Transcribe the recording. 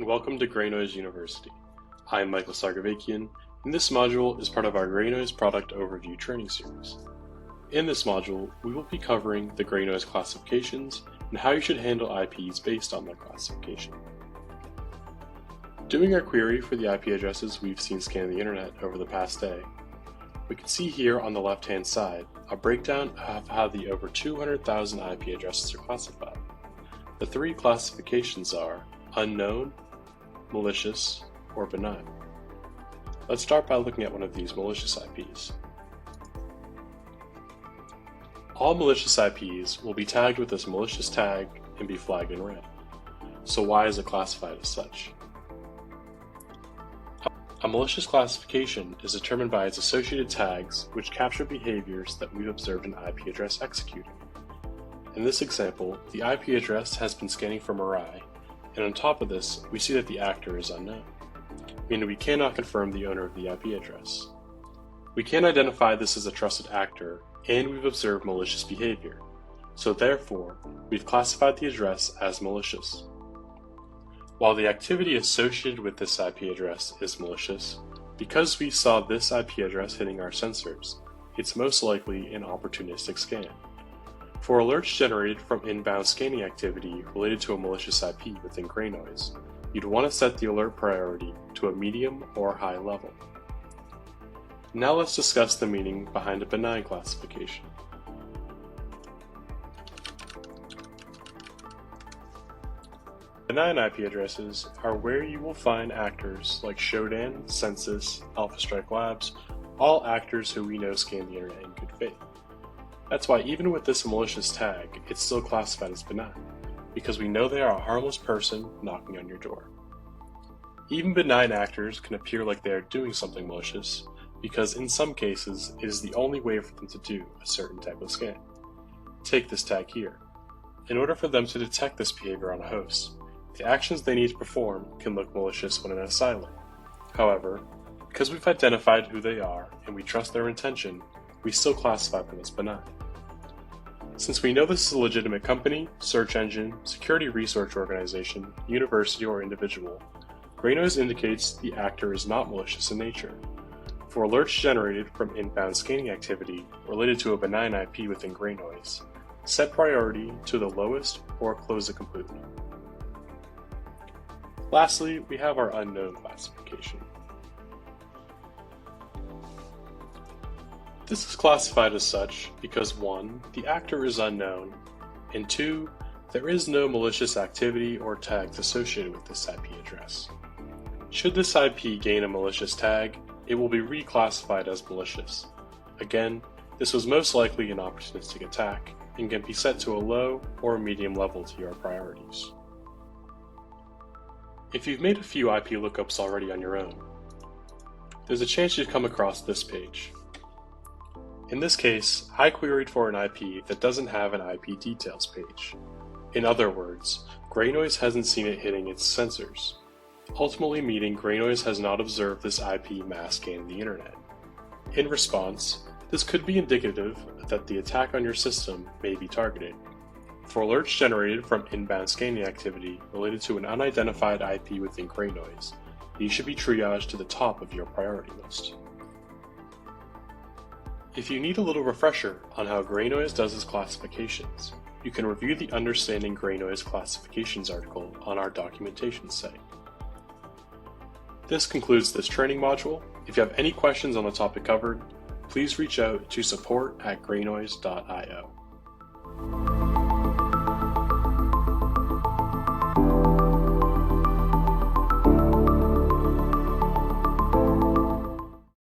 and welcome to GreyNoise University. I am Michael Sargovakian, and this module is part of our GreyNoise Product Overview training series. In this module, we will be covering the GreyNoise classifications and how you should handle IPs based on that classification. Doing our query for the IP addresses we've seen scan the internet over the past day, we can see here on the left-hand side a breakdown of how the over 200,000 IP addresses are classified. The three classifications are unknown, malicious, or benign. Let's start by looking at one of these malicious IPs. All malicious IPs will be tagged with this malicious tag and be flagged in red. So why is it classified as such? A malicious classification is determined by its associated tags, which capture behaviors that we've observed an IP address executing. In this example, the IP address has been scanning for Mirai, and on top of this, we see that the actor is unknown, meaning we cannot confirm the owner of the IP address. We can identify this as a trusted actor, and we've observed malicious behavior, so therefore, we've classified the address as malicious. While the activity associated with this IP address is malicious, because we saw this IP address hitting our sensors, it's most likely an opportunistic scan. For alerts generated from inbound scanning activity related to a malicious IP within GreyNoise, you'd want to set the alert priority to a medium or high level. Now let's discuss the meaning behind a benign classification. Benign IP addresses are where you will find actors like Shodan, Census, Alpha Strike Labs, all actors who we know scan the internet in good faith. That's why even with this malicious tag, it's still classified as benign, because we know they are a harmless person knocking on your door. Even benign actors can appear like they are doing something malicious, because in some cases, it is the only way for them to do a certain type of scan. Take this tag here. In order for them to detect this behavior on a host, the actions they need to perform can look malicious when in a silo. However, because we've identified who they are and we trust their intention, we still classify them as benign. Since we know this is a legitimate company, search engine, security research organization, university, or individual, GreyNoise indicates the actor is not malicious in nature. For alerts generated from inbound scanning activity related to a benign IP within GreyNoise, set priority to the lowest or close it completely. Lastly, we have our unknown classification. This is classified as such because 1. The actor is unknown, and 2. There is no malicious activity or tags associated with this IP address. Should this IP gain a malicious tag, it will be reclassified as malicious. Again, this was most likely an opportunistic attack and can be set to a low or medium level to your priorities. If you've made a few IP lookups already on your own, there's a chance you'd come across this page. In this case, I queried for an IP that doesn't have an IP details page. In other words, GreyNoise hasn't seen it hitting its sensors, ultimately meaning GreyNoise has not observed this IP mass scan the internet. In response, this could be indicative that the attack on your system may be targeted. For alerts generated from inbound scanning activity related to an unidentified IP within GreyNoise, these should be triaged to the top of your priority list. If you need a little refresher on how GreyNoise does its classifications, you can review the Understanding GreyNoise Classifications article on our documentation site. This concludes this training module. If you have any questions on the topic covered, please reach out to support@greynoise.io.